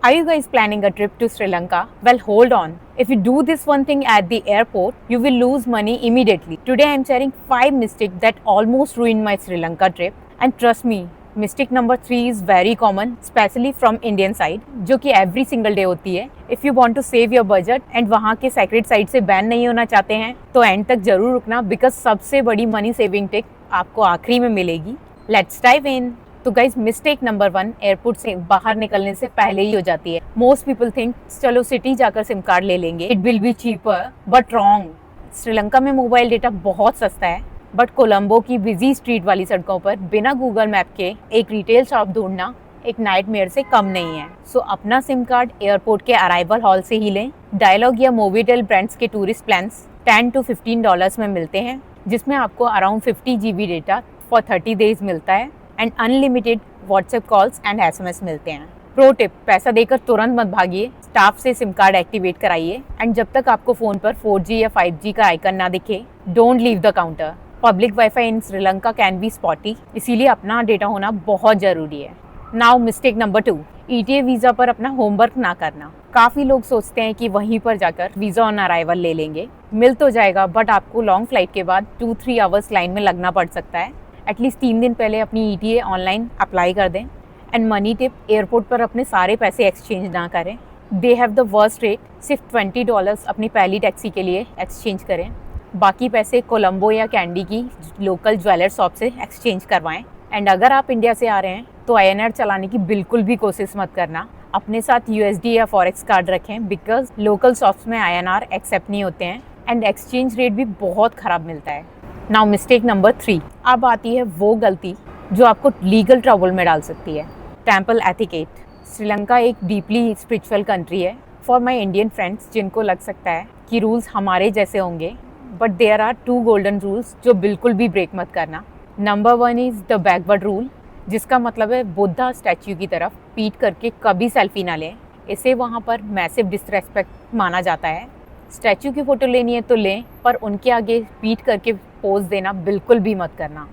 Are you guys planning a trip to Sri Lanka? Well, hold on. If you do this one thing at the airport, you will lose money immediately. Today I am sharing 5 mistakes that almost ruined my Sri Lanka trip. And trust me, mistake number 3 is very common, especially from Indian side, जो कि every single day होती है. If you want to save your budget and वहाँ के sacred site से ban नहीं होना चाहते हैं, तो end तक जरूर रुकना because सबसे बड़ी money saving tip आपको आखिरी में मिलेगी. Let's dive in. तो गाइज मिस्टेक नंबर 1 एयरपोर्ट से बाहर निकलने से पहले ही हो जाती है. मोस्ट पीपल थिंक चलो सिटी जाकर सिम कार्ड ले लेंगे, it will be cheaper, but wrong. Sri Lanka में मोबाइल डेटा बहुत सस्ता है, बट कोलंबो की बिजी स्ट्रीट वाली सड़कों पर बिना गूगल मैप के एक रिटेल शॉप ढूंढना एक नाइटमेयर से कम नहीं है. सो अपना सिम कार्ड एयरपोर्ट के अराइवल हॉल से ही लें. डायलॉग या मोबिटेल ब्रांड्स के टूरिस्ट प्लान्स $10 to $15 में मिलते हैं, जिसमें आपको around 50 GB data for 30 days मिलता है and unlimited WhatsApp calls and SMS मिलते हैं. प्रो टिप, पैसा देकर तुरंत मत भागिए, स्टाफ से सिम कार्ड एक्टिवेट कराइए एंड जब तक आपको फोन पर 4G या 5G का आइकन ना दिखे, don't leave the counter. Public wifi in Sri Lanka can be spotty, इसीलिए अपना डेटा होना बहुत जरूरी है. Now mistake number 2, ETA visa पर अपना होमवर्क ना करना. काफी लोग सोचते हैं कि वहीं पर जाकर वीजा ऑन अराइवल ले लेंगे, मिल तो जाएगा, बट आपको लॉन्ग फ्लाइट के बाद 2-3 आवर्स लाइन में लगना पड़ सकता है. एटलीस्ट 3 दिन पहले अपनी ETA ऑनलाइन अप्लाई कर दें. एंड मनी टिप, एयरपोर्ट पर अपने सारे पैसे एक्सचेंज ना करें. They have the worst rate. सिर्फ $20 अपनी पहली टैक्सी के लिए एक्सचेंज करें, बाकी पैसे कोलंबो या कैंडी की लोकल ज्वेलर शॉप से एक्सचेंज करवाएं. एंड अगर आप इंडिया से आ रहे हैं तो INR चलाने की बिल्कुल भी कोशिश मत करना. अपने साथ USD या फॉरेक्स कार्ड रखें बिकॉज लोकल शॉप्स में INR एक्सेप्ट नहीं होते हैं एंड एक्सचेंज रेट भी बहुत ख़राब मिलता है. नाउ मिस्टेक नंबर 3, अब आती है वो गलती जो आपको लीगल ट्रबल में डाल सकती है. Temple etiquette. श्रीलंका एक डीपली स्पिरिचुअल कंट्री है. फॉर माय इंडियन फ्रेंड्स जिनको लग सकता है कि रूल्स हमारे जैसे होंगे, but there are 2 golden rules जो बिल्कुल भी ब्रेक मत करना. Number 1 is the backward rule, जिसका मतलब है बुद्धा स्टैच्यू की तरफ पीट करके कभी सेल्फी ना लें. इसे वहाँ पर मैसिव डिसरेस्पेक्ट माना जाता है. स्टैच्यू की फ़ोटो लेनी है तो लें, पर उनके आगे पीट करके पोज देना बिल्कुल भी मत करना.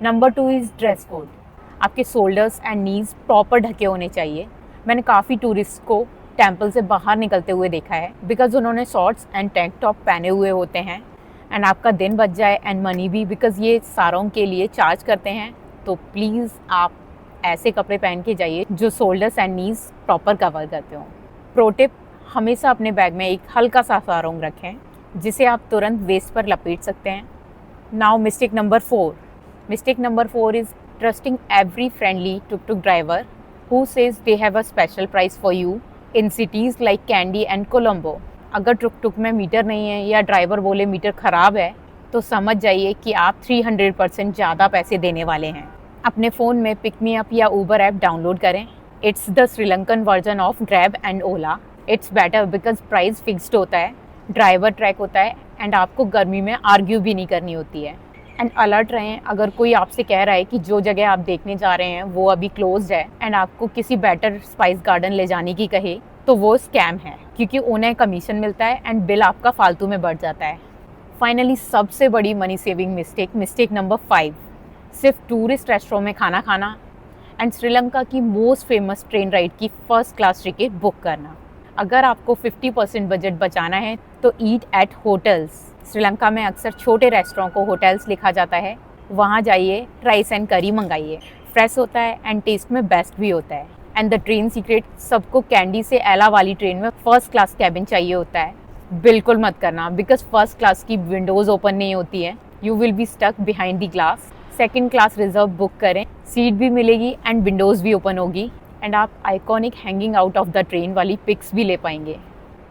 Number 2 is dress code. आपके शोल्डर्स एंड नीज प्रॉपर ढके होने चाहिए. मैंने काफ़ी टूरिस्ट को टेम्पल से बाहर निकलते हुए देखा है बिकॉज उन्होंने शॉर्ट्स एंड टैंक टॉप पहने हुए होते हैं. एंड आपका दिन बच जाए एंड मनी भी, बिकॉज ये सारों के लिए चार्ज करते हैं. तो प्लीज़ आप ऐसे कपड़े पहन के जाइए जो shoulders and knees proper cover करते हो. प्रो टिप, हमेशा अपने बैग में एक हल्का सा सारोंग रखें जिसे आप तुरंत वेस्ट पर लपेट सकते हैं. Now mistake number 4. Mistake number 4 is trusting every friendly took took driver who says they have a special price for you in cities like candy and Colombo. अगर टुक टुक में मीटर नहीं है या ड्राइवर बोले मीटर ख़राब है, तो समझ जाइए कि आप 300% ज़्यादा पैसे देने वाले हैं. अपने फ़ोन में पिक मी अप या ऊबर ऐप डाउनलोड करें. It's the Sri Lankan version of grab and Ola. It's better because price fixed होता है, ड्राइवर ट्रैक होता है एंड आपको गर्मी में आर्ग्यू भी नहीं करनी होती है. एंड अलर्ट रहें अगर कोई आपसे कह रहा है कि जो जगह आप देखने जा रहे हैं वो अभी क्लोज्ड है एंड आपको किसी बेटर स्पाइस गार्डन ले जाने की कहे, तो वो स्कैम है, क्योंकि उन्हें कमीशन मिलता है एंड बिल आपका फालतू में बढ़ जाता है. फाइनली सबसे बड़ी मनी सेविंग मिस्टेक नंबर 5, सिर्फ टूरिस्ट रेस्टोरेंट में खाना खाना एंड श्रीलंका की मोस्ट फेमस ट्रेन राइड की फर्स्ट क्लास टिकट बुक करना. अगर आपको 50% बजट बचाना है तो ईट एट होटल्स. श्रीलंका में अक्सर छोटे रेस्टोरेंट को होटल्स लिखा जाता है. वहाँ जाइए, राइस एंड करी मंगाइए. फ्रेश होता है एंड टेस्ट में बेस्ट भी होता है. एंड द ट्रेन सीक्रेट, सबको कैंडी से एला वाली ट्रेन में फर्स्ट क्लास कैबिन चाहिए होता है. बिल्कुल मत करना बिकॉज फर्स्ट क्लास की विंडोज़ ओपन नहीं होती है. You will be stuck behind the glass. Second class reserve book करें, सीट भी मिलेगी एंड विंडोज़ भी ओपन होगी एंड आप iconic hanging out of the train वाली पिक्स भी ले पाएंगे.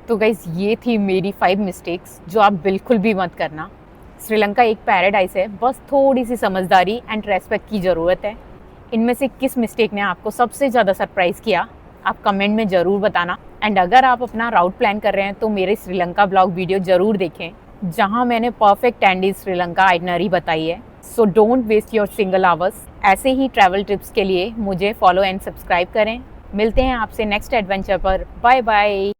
तो गाइज ये थी मेरी 5 मिस्टेक्स जो आप बिल्कुल भी मत करना. श्रीलंका एक पैराडाइज है, बस थोड़ी सी समझदारी एंड रेस्पेक्ट की ज़रूरत है. इनमें से किस मिस्टेक ने आपको सबसे ज़्यादा सरप्राइज़ किया, आप कमेंट में ज़रूर बताना. एंड अगर आप अपना राउट प्लान कर रहे हैं तो मेरे श्रीलंका ब्लॉग वीडियो ज़रूर देखें, जहाँ मैंने परफेक्ट 10 डेज श्रीलंका आइटनरी बताई है. So don't waste your single hours. ऐसे ही ट्रैवल टिप्स के लिए मुझे फॉलो एंड सब्सक्राइब करें. मिलते हैं आपसे नेक्स्ट एडवेंचर पर. Bye bye.